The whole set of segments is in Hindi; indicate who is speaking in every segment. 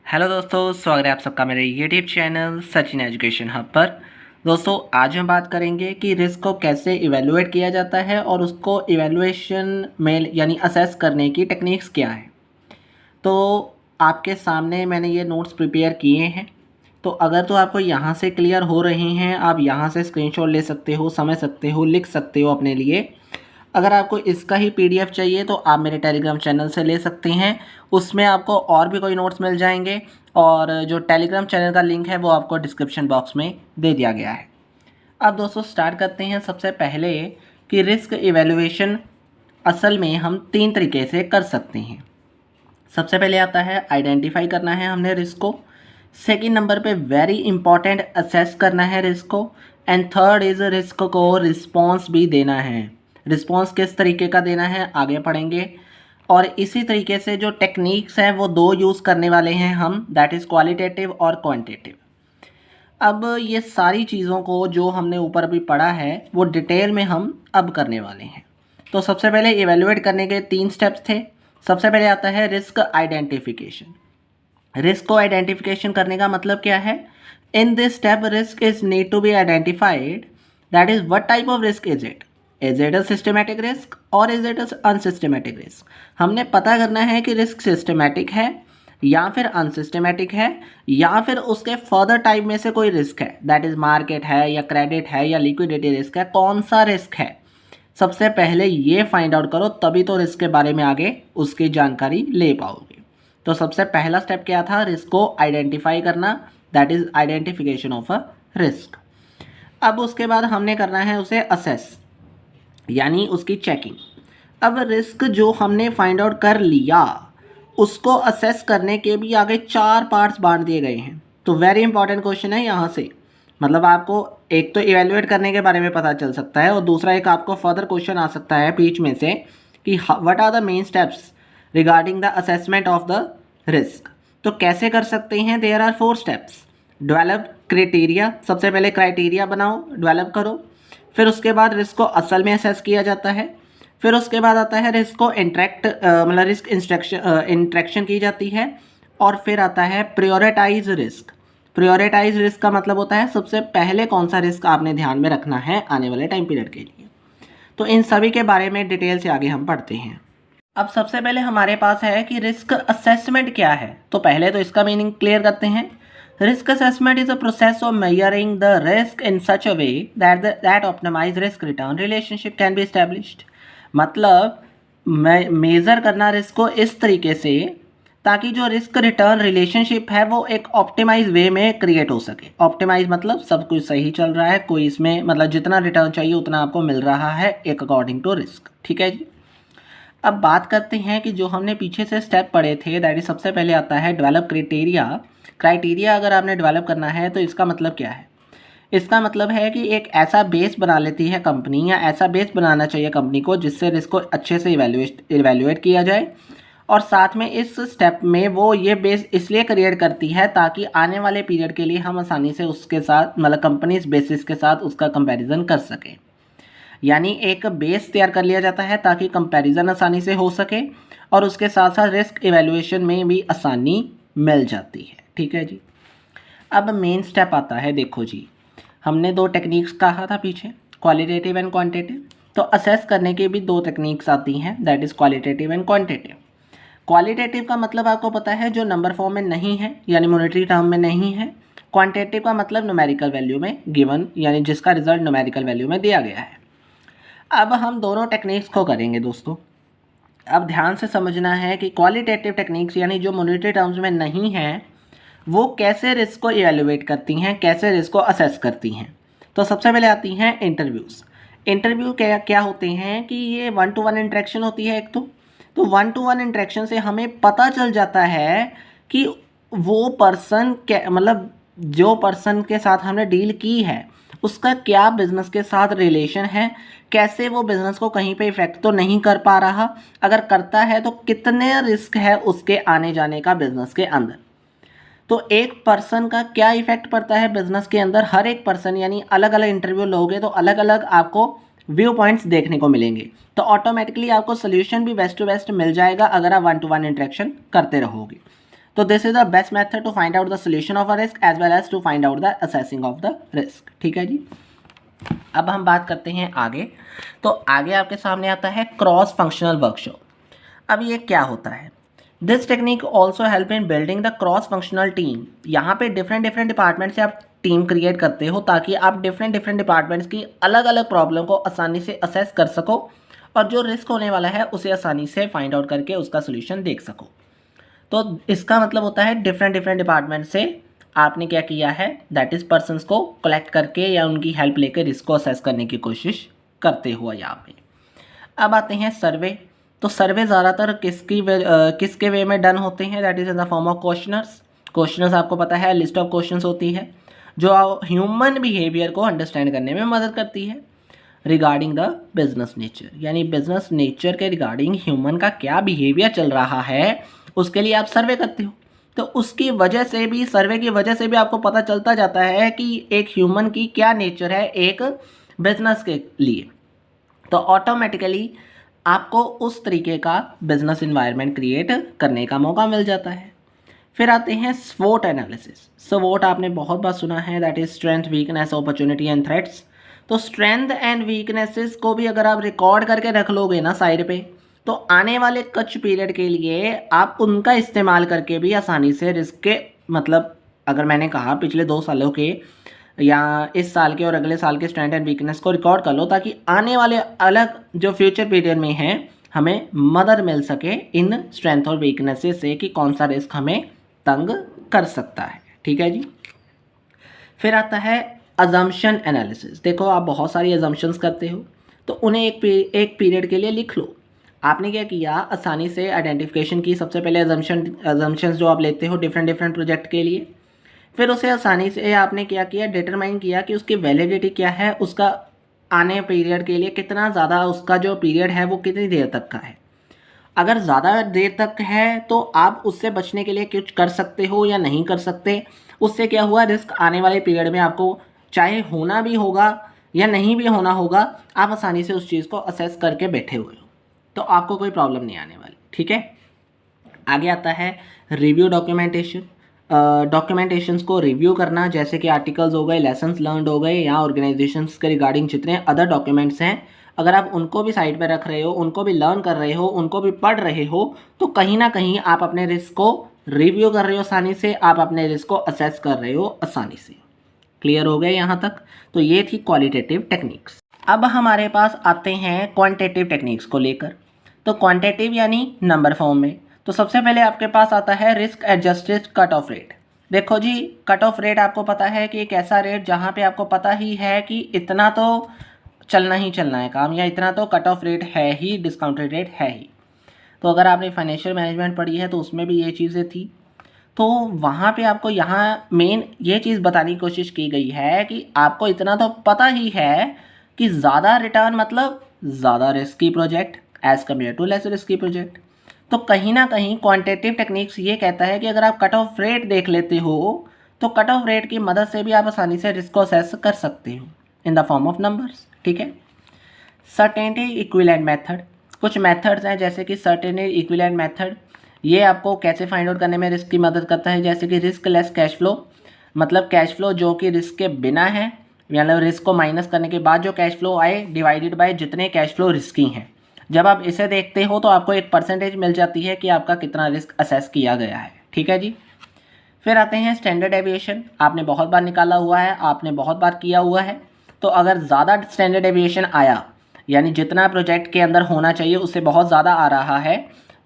Speaker 1: हेलो दोस्तों, स्वागत है आप सबका मेरे YouTube channel Sachin education hub पर। दोस्तों, आज हम बात करेंगे कि रिस्क को कैसे इवेलुएट किया जाता है और उसको इवेलुएशन में यानी असेस करने की टेक्निक्स क्या है। तो आपके सामने मैंने ये नोट्स प्रिपेयर किए हैं, तो अगर तो आपको यहाँ से क्लियर हो रहे हैं, आप यहाँ से स्क्रीनशॉट ले सकते हो, समझ सकते हो, लिख सकते हो अपने लिए। अगर आपको इसका ही पीडीएफ चाहिए तो आप मेरे टेलीग्राम चैनल से ले सकते हैं, उसमें आपको और भी कोई नोट्स मिल जाएंगे और जो टेलीग्राम चैनल का लिंक है वो आपको डिस्क्रिप्शन बॉक्स में दे दिया गया है। अब दोस्तों स्टार्ट करते हैं सबसे पहले कि रिस्क इवैल्यूएशन असल में हम 3 तरीके से कर सकते हैं। सबसे पहले आता है आइडेंटिफाई करना है हमने रिस्क को, सेकंड नंबर पे वेरी इंपॉर्टेंट असेस करना है रिस्क को, एंड थर्ड इज़ रिस्क को रिस्पॉन्स भी देना है। रिस्पॉन्स किस तरीके का देना है आगे पढ़ेंगे। और इसी तरीके से जो टेक्निक्स हैं वो 2 यूज़ करने वाले हैं हम, दैट इज़ क्वालिटेटिव और क्वांटिटेटिव। अब ये सारी चीज़ों को जो हमने ऊपर अभी पढ़ा है वो डिटेल में हम अब करने वाले हैं। तो सबसे पहले इवेलुएट करने के 3 स्टेप्स थे। सबसे पहले आता है रिस्क आइडेंटिफिकेशन। रिस्क को आइडेंटिफिकेशन करने का मतलब क्या है? In this step risk is need to be identified, that is what type of risk is it. Is it a systematic risk और is it a unsystematic risk. हमने पता करना है कि रिस्क सिस्टमेटिक है या फिर अनसिस्टमेटिक है या फिर उसके फर्दर टाइप में से कोई रिस्क है, दैट इज मार्केट है या क्रेडिट है या लिक्विडिटी रिस्क है। कौन सा रिस्क है सबसे पहले ये फाइंड आउट करो, तभी तो रिस्क के बारे में आगे उसकी जानकारी ले पाओगे। तो सबसे पहला स्टेप क्या था? रिस्क को आइडेंटिफाई करना, that is identification of a risk. अब उसके बाद हमने करना है उसे असेस यानी उसकी चेकिंग। अब रिस्क जो हमने फाइंड आउट कर लिया उसको असेस करने के भी आगे 4 पार्ट्स बांट दिए गए हैं। तो वेरी इंपॉर्टेंट क्वेश्चन है यहाँ से, मतलब आपको एक तो इवेल्युएट करने के बारे में पता चल सकता है और दूसरा एक आपको फर्दर क्वेश्चन आ सकता है बीच में से कि what are the main steps regarding the assessment of the risk. तो कैसे कर सकते हैं? There are 4 steps. Develop criteria, सबसे पहले क्राइटेरिया बनाओ, डेवलप करो। फिर उसके बाद रिस्क को असल में असेस किया जाता है। फिर उसके बाद आता है रिस्क को मतलब रिस्क इंट्रैक्शन की जाती है। और फिर आता है प्रायोरिटाइज रिस्क। प्रायोरिटाइज रिस्क का मतलब होता है सबसे पहले कौन सा रिस्क आपने ध्यान में रखना है आने वाले टाइम पीरियड के लिए। तो इन सभी के बारे में डिटेल से आगे हम पढ़ते हैं। अब सबसे पहले हमारे पास है कि रिस्क असेसमेंट क्या है। तो पहले तो इसका मीनिंग क्लियर करते हैं। Risk assessment is a process of measuring the risk in such a way that optimise risk return relationship can be established. मतलब मेज़र करना रिस्क को इस तरीके से ताकि जो रिस्क रिटर्न रिलेशनशिप है वो एक ऑप्टिमाइज वे में क्रिएट हो सके। ऑप्टिमाइज मतलब सब कुछ सही चल रहा है, कोई इसमें मतलब जितना रिटर्न चाहिए उतना आपको मिल रहा है एक अकॉर्डिंग टू रिस्क। ठीक है जी। अब बात करते हैं कि जो हमने पीछे से स्टेप पढ़े थे, दैट इज सबसे पहले आता है डेवलप क्राइटेरिया। क्राइटेरिया अगर आपने डेवलप करना है तो इसका मतलब क्या है? इसका मतलब है कि एक ऐसा बेस बना लेती है कंपनी या ऐसा बेस बनाना चाहिए कंपनी को जिससे रिस्क को अच्छे से इवेल्युएट किया जाए। और साथ में इस स्टेप में वो ये बेस इसलिए क्रिएट करती है ताकि आने वाले पीरियड के लिए हम आसानी से उसके साथ मतलब कंपनी इस बेसिस के साथ उसका कंपैरिजन कर सकें। यानी एक बेस तैयार कर लिया जाता है ताकि कंपैरिजन आसानी से हो सके और उसके साथ साथ रिस्क इवेल्युएशन में भी आसानी मिल जाती है। ठीक है जी। अब मेन स्टेप आता है, देखो जी हमने 2 टेक्निक्स कहा था पीछे, क्वालिटेटिव एंड क्वांटिटेटिव। तो असेस करने की भी 2 टेक्निक्स आती हैं, that is qualitative and quantitative. Qualitative का मतलब आपको पता है जो नंबर फॉर्म में नहीं है यानी मॉनेटरी टर्म में नहीं है। क्वांटिटेटिव का मतलब न्यूमेरिकल वैल्यू में गिवन यानी जिसका रिजल्ट न्यूमेरिकल वैल्यू में दिया गया है। अब हम दोनों टेक्निक्स को करेंगे दोस्तों। अब ध्यान से समझना है कि क्वालिटेटिव टेक्निक्स यानी जो मॉनेटरी टर्म्स में नहीं है वो कैसे रिस्क को इवेलुएट करती हैं, कैसे रिस्क को असेस करती हैं। तो सबसे पहले आती हैं इंटरव्यूज़। इंटरव्यू क्या होते हैं कि ये 1-to-1 इंटरेक्शन होती है एक तो 1-to-1 इंटरेक्शन से हमें पता चल जाता है कि वो पर्सन क्या मतलब जो पर्सन के साथ हमने डील की है उसका क्या बिज़नेस के साथ रिलेशन है, कैसे वो बिज़नेस को कहीं पे इफेक्ट तो नहीं कर पा रहा, अगर करता है तो कितने रिस्क है उसके आने जाने का बिज़नेस के अंदर। तो एक पर्सन का क्या इफेक्ट पड़ता है बिजनेस के अंदर, हर एक पर्सन यानी अलग अलग इंटरव्यू लोगे तो अलग अलग आपको व्यू पॉइंट्स देखने को मिलेंगे। तो ऑटोमेटिकली आपको सोल्यूशन भी बेस्ट टू बेस्ट मिल जाएगा अगर आप 1-to-1 इंटरेक्शन करते रहोगे। तो this is the best method to find out the solution of a risk as well as to find out the assessing of the risk. ठीक है जी। अब हम बात करते हैं आगे। तो आगे आपके सामने आता है क्रॉस फंक्शनल वर्कशॉप। अब ये क्या होता है? This technique also help in building the cross functional team. यहाँ पे डिफरेंट डिफरेंट डिपार्टमेंट से आप टीम क्रिएट करते हो ताकि आप डिफरेंट डिफरेंट डिपार्टमेंट्स की अलग अलग प्रॉब्लम को आसानी से असेस कर सको और जो रिस्क होने वाला है उसे आसानी से फाइंड आउट करके उसका सोल्यूशन देख सको। तो इसका मतलब होता है डिफरेंट डिफरेंट डिपार्टमेंट से आपने क्या किया है, दैट इज़ पर्सनस को कलेक्ट करके या उनकी हेल्प लेकर रिस्क को असेस करने की कोशिश करते हो यहाँ पे। अब आते हैं सर्वे। तो सर्वे ज़्यादातर किसके वे में डन होते हैं, that is in the form of questioners. Questioners आपको पता है लिस्ट ऑफ क्वेश्चंस होती है जो ह्यूमन बिहेवियर को अंडरस्टैंड करने में मदद करती है रिगार्डिंग द बिजनेस नेचर, यानी बिजनेस नेचर के रिगार्डिंग ह्यूमन का क्या बिहेवियर चल रहा है उसके लिए आप सर्वे करते हो। तो उसकी वजह से भी, सर्वे की वजह से भी आपको पता चलता जाता है कि एक ह्यूमन की क्या नेचर है एक बिजनेस के लिए। तो ऑटोमेटिकली आपको उस तरीके का बिजनेस इन्वायरमेंट क्रिएट करने का मौका मिल जाता है। फिर आते हैं स्वोट एनालिसिस। स्वोट आपने बहुत बार सुना है, that is strength, weakness, opportunity and threats. तो स्ट्रेंथ एंड वीकनेसेस को भी अगर आप रिकॉर्ड करके रख लोगे ना साइड पे, तो आने वाले कुछ पीरियड के लिए आप उनका इस्तेमाल करके भी आसानी से रिस्क के, मतलब अगर मैंने कहा पिछले 2 सालों के या इस साल के और अगले साल के स्ट्रेंथ एंड वीकनेस को रिकॉर्ड कर लो ताकि आने वाले अलग जो फ्यूचर पीरियड में हैं हमें मदद मिल सके इन स्ट्रेंथ और वीकनेसेस से कि कौन सा रिस्क हमें तंग कर सकता है। ठीक है जी। फिर आता है अजम्पशन एनालिसिस। देखो आप बहुत सारी अजम्पशंस करते हो तो उन्हें एक पीरियड के लिए लिख लो। आपने क्या किया, आसानी से आइडेंटिफिकेशन की सबसे पहले अजम्पशंस जो आप लेते हो डिफरेंट डिफरेंट प्रोजेक्ट के लिए, फिर उसे आसानी से आपने क्या किया, डिटरमाइन किया कि उसकी वैलिडिटी क्या है, उसका आने पीरियड के लिए कितना ज़्यादा उसका जो पीरियड है वो कितनी देर तक का है। अगर ज़्यादा देर तक है तो आप उससे बचने के लिए कुछ कर सकते हो या नहीं कर सकते। उससे क्या हुआ, रिस्क आने वाले पीरियड में आपको चाहे होना भी होगा या नहीं भी होना होगा, आप आसानी से उस चीज़ को असेस करके बैठे हुए हो तो आपको कोई प्रॉब्लम नहीं आने वाली। ठीक है। आगे आता है रिव्यू डॉक्यूमेंटेशन। डॉक्यूमेंटेशंस को रिव्यू करना, जैसे कि आर्टिकल्स हो गए, लेसन्स लर्नड हो गए या ऑर्गेनाइजेशंस के रिगार्डिंग जितने अदर डॉक्यूमेंट्स हैं, अगर आप उनको भी साइड पे रख रहे हो, उनको भी लर्न कर रहे हो, उनको भी पढ़ रहे हो, तो कहीं ना कहीं आप अपने रिस्क को रिव्यू कर रहे हो आसानी से, आप अपने रिस्क को असेस कर रहे हो आसानी से। क्लियर हो गए यहाँ तक? तो ये थी क्वालिटेटिव टेक्निक्स। अब हमारे पास आते हैं क्वांटिटेटिव टेक्निक्स को लेकर। तो क्वांटिटेटिव यानी नंबर फॉर्म में, तो सबसे पहले आपके पास आता है risk adjusted cut off rate. देखो जी, कट ऑफ रेट आपको पता है कि एक ऐसा रेट जहाँ पे आपको पता ही है कि इतना तो चलना ही चलना है काम, या इतना तो कट ऑफ रेट है ही, डिस्काउंटेड रेट है ही। तो अगर आपने फाइनेंशियल मैनेजमेंट पढ़ी है तो उसमें भी ये चीज़ें थी। तो वहाँ पे आपको यहाँ मेन ये चीज़ बताने की कोशिश की गई है कि आपको इतना तो पता ही है कि ज़्यादा रिटर्न मतलब ज़्यादा risky project as compare to less risky project. तो कहीं ना कहीं क्वांटिटेटिव टेक्निक्स ये कहता है कि अगर आप कट ऑफ रेट देख लेते हो तो कट ऑफ रेट की मदद से भी आप आसानी से रिस्क को असेस कर सकते हो in the form of numbers. ठीक है। सर्टेनिटी इक्विवेलेंट मेथड, कुछ मेथड्स हैं जैसे कि सर्टेनिटी इक्विवेलेंट मेथड, ये आपको कैसे फाइंड आउट करने में रिस्क की मदद करता है। जैसे कि रिस्क लेस कैश फ्लो, मतलब कैश फ्लो जो कि रिस्क के बिना है, मतलब रिस्क को माइनस करने के बाद जो कैश फ्लो आए डिवाइडेड बाय जितने कैश फ्लो रिस्की हैं। जब आप इसे देखते हो तो आपको एक परसेंटेज मिल जाती है कि आपका कितना रिस्क असेस किया गया है। ठीक है जी। फिर आते हैं स्टैंडर्ड डेविएशन, आपने बहुत बार निकाला हुआ है, आपने बहुत बार किया हुआ है। तो अगर ज़्यादा स्टैंडर्ड डेविएशन आया, यानी जितना प्रोजेक्ट के अंदर होना चाहिए उससे बहुत ज़्यादा आ रहा है,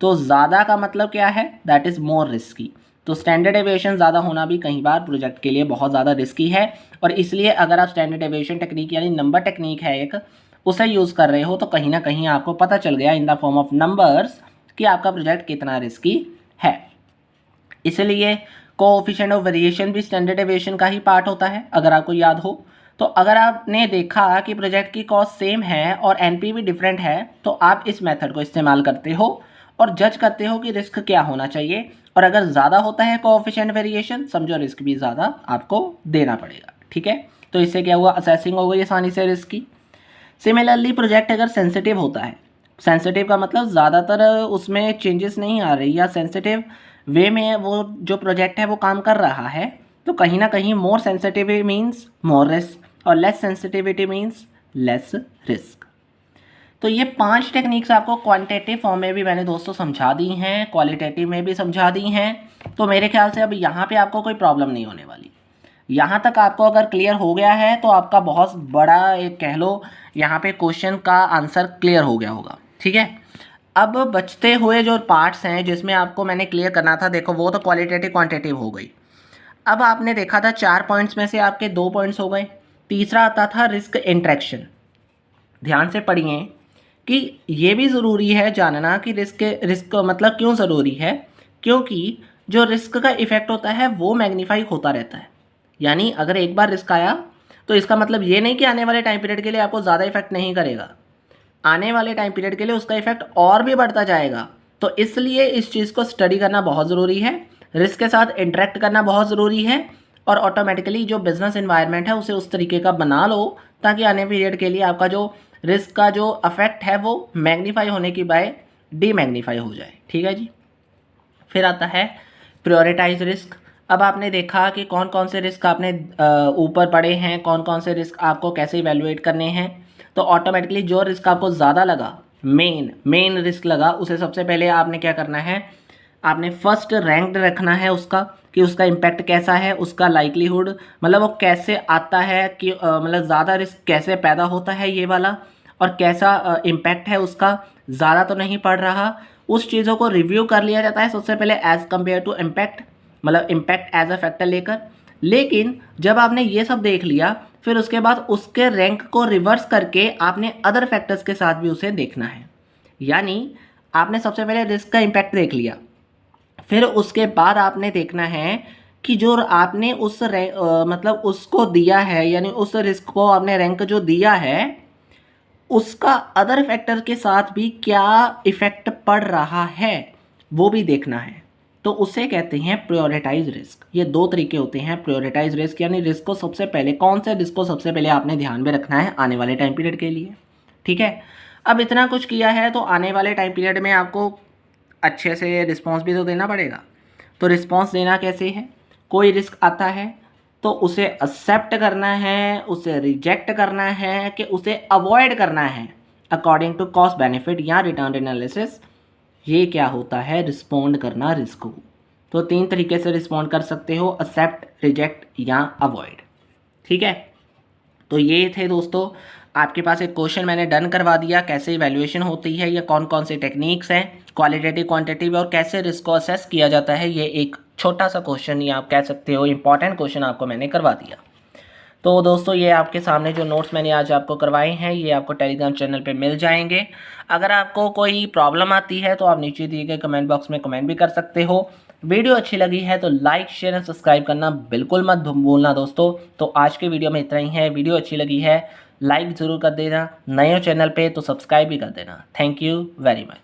Speaker 1: तो ज़्यादा का मतलब क्या है, दैट इज़ मोर रिस्की। तो स्टैंडर्ड डेविएशन ज़्यादा होना भी कई बार प्रोजेक्ट के लिए बहुत ज़्यादा रिस्की है, और इसलिए अगर आप स्टैंडर्ड डेविएशन टेक्निक यानी नंबर टेक्निक है एक, उसे यूज़ कर रहे हो तो कहीं ना कहीं आपको पता चल गया in the form of numbers कि आपका प्रोजेक्ट कितना रिस्की है। इसलिए कोएफिशिएंट ऑफ वेरिएशन भी स्टैंडर्ड डेविएशन का ही पार्ट होता है, अगर आपको याद हो। तो अगर आपने देखा कि प्रोजेक्ट की कॉस्ट सेम है और एनपी भी डिफरेंट है, तो आप इस मेथड को इस्तेमाल करते हो और जज करते हो कि रिस्क क्या होना चाहिए, और अगर ज़्यादा होता है कोएफिशिएंट वेरिएशन, समझो रिस्क भी ज़्यादा आपको देना पड़ेगा। ठीक है। तो इससे क्या हुआ, असेसिंग हो गई आसानी से रिस्क की। सिमिलरली प्रोजेक्ट अगर सेंसिटिव होता है, सेंसिटिव का मतलब ज़्यादातर उसमें चेंजेस नहीं आ रही या सेंसिटिव वे में वो जो प्रोजेक्ट है वो काम कर रहा है, तो कहीं ना कहीं मोर सेंसिटिविटी मीन्स मोर रिस्क और less sensitivity means less risk. तो ये 5 टेक्निक्स आपको क्वांटिटेटिव फॉर्म में भी मैंने दोस्तों समझा दी हैं, क्वालिटेटिव में भी समझा दी हैं। तो मेरे ख्याल से अब यहाँ पे आपको कोई प्रॉब्लम नहीं होने वाली। यहाँ तक आपको अगर क्लियर हो गया है तो आपका बहुत बड़ा एक कह लो यहाँ पे क्वेश्चन का आंसर क्लियर हो गया होगा। ठीक है, अब बचते हुए जो पार्ट्स हैं जिसमें आपको मैंने क्लियर करना था, देखो वो तो क्वालिटेटिव क्वांटिटेटिव हो गई। अब आपने देखा था 4 पॉइंट्स में से आपके 2 पॉइंट्स हो गए। तीसरा आता था रिस्क इंट्रैक्शन। ध्यान से पढ़िए कि ये भी ज़रूरी है जानना कि रिस्क मतलब क्यों ज़रूरी है, क्योंकि जो रिस्क का इफ़ेक्ट होता है वो मैग्नीफाई होता रहता है। यानी अगर एक बार रिस्क आया तो इसका मतलब ये नहीं कि आने वाले टाइम पीरियड के लिए आपको ज़्यादा इफेक्ट नहीं करेगा, आने वाले टाइम पीरियड के लिए उसका इफेक्ट और भी बढ़ता जाएगा। तो इसलिए इस चीज़ को स्टडी करना बहुत ज़रूरी है, रिस्क के साथ इंटरेक्ट करना बहुत ज़रूरी है, और ऑटोमेटिकली जो बिज़नेस एनवायरनमेंट है उसे उस तरीके का बना लो ताकि आने पीरियड के लिए आपका जो रिस्क का जो अफेक्ट है वो मैग्नीफाई होने की बाय डीमैग्नीफाई हो जाए। ठीक है जी। फिर आता है प्रायोरिटाइज रिस्क। अब आपने देखा कि कौन कौन से रिस्क आपने ऊपर पढ़े हैं, कौन कौन से रिस्क आपको कैसे इवेलुएट करने हैं। तो ऑटोमेटिकली जो रिस्क आपको ज़्यादा लगा, मेन रिस्क लगा, उसे सबसे पहले आपने क्या करना है, आपने फर्स्ट रैंक्ड रखना है उसका कि उसका इम्पैक्ट कैसा है, उसका लाइकलीहुड मतलब वो कैसे आता है कि मतलब ज़्यादा रिस्क कैसे पैदा होता है ये वाला, और कैसा इम्पैक्ट है उसका, ज़्यादा तो नहीं पड़ रहा। उस चीज़ों को रिव्यू कर लिया जाता है सबसे पहले एज़ कम्पेयर टू इम्पैक्ट, मतलब इम्पैक्ट एज अ फैक्टर लेकर। लेकिन जब आपने ये सब देख लिया फिर उसके बाद उसके रैंक को रिवर्स करके आपने अदर फैक्टर्स के साथ भी उसे देखना है। यानी आपने सबसे पहले रिस्क का इम्पैक्ट देख लिया, फिर उसके बाद आपने देखना है कि जो आपने उस मतलब उसको दिया है, यानी उस रिस्क को आपने रैंक जो दिया है उसका अदर फैक्टर के साथ भी क्या इफ़ेक्ट पड़ रहा है वो भी देखना है। तो उसे कहते हैं प्रायोरिटाइज रिस्क। ये 2 तरीके होते हैं प्रायोरिटाइज रिस्क, यानी रिस्क को सबसे पहले कौन से रिस्क को सबसे पहले आपने ध्यान में रखना है आने वाले टाइम पीरियड के लिए। ठीक है, अब इतना कुछ किया है तो आने वाले टाइम पीरियड में आपको अच्छे से रिस्पॉन्स भी तो देना पड़ेगा। तो रिस्पॉन्स देना कैसे है, कोई रिस्क आता है तो उसे एक्सेप्ट करना है, उसे रिजेक्ट करना है कि उसे अवॉइड करना है अकॉर्डिंग टू कॉस्ट बेनिफिट या रिटर्न एनालिसिस। ये क्या होता है, रिस्पॉन्ड करना रिस्क को। तो 3 तरीके से रिस्पॉन्ड कर सकते हो, एक्सेप्ट, रिजेक्ट या अवॉइड। ठीक है, तो ये थे दोस्तों आपके पास एक क्वेश्चन मैंने डन करवा दिया, कैसे इवैल्यूएशन होती है, या कौन कौन से टेक्निक्स हैं क्वालिटेटिव क्वांटिटेटिव, और कैसे रिस्क को असेस किया जाता है। ये एक छोटा सा क्वेश्चन या आप कह सकते हो इंपॉर्टेंट क्वेश्चन आपको मैंने करवा दिया। तो दोस्तों ये आपके सामने जो नोट्स मैंने आज आपको करवाए हैं ये आपको टेलीग्राम चैनल पे मिल जाएंगे। अगर आपको कोई प्रॉब्लम आती है तो आप नीचे दिए गए कमेंट बॉक्स में कमेंट भी कर सकते हो। वीडियो अच्छी लगी है तो लाइक शेयर एंड सब्सक्राइब करना बिल्कुल मत भूलना दोस्तों। तो आज के वीडियो में इतना ही है। वीडियो अच्छी लगी है लाइक ज़रूर कर देना, नए चैनल पे तो सब्सक्राइब भी कर देना। Thank you very much.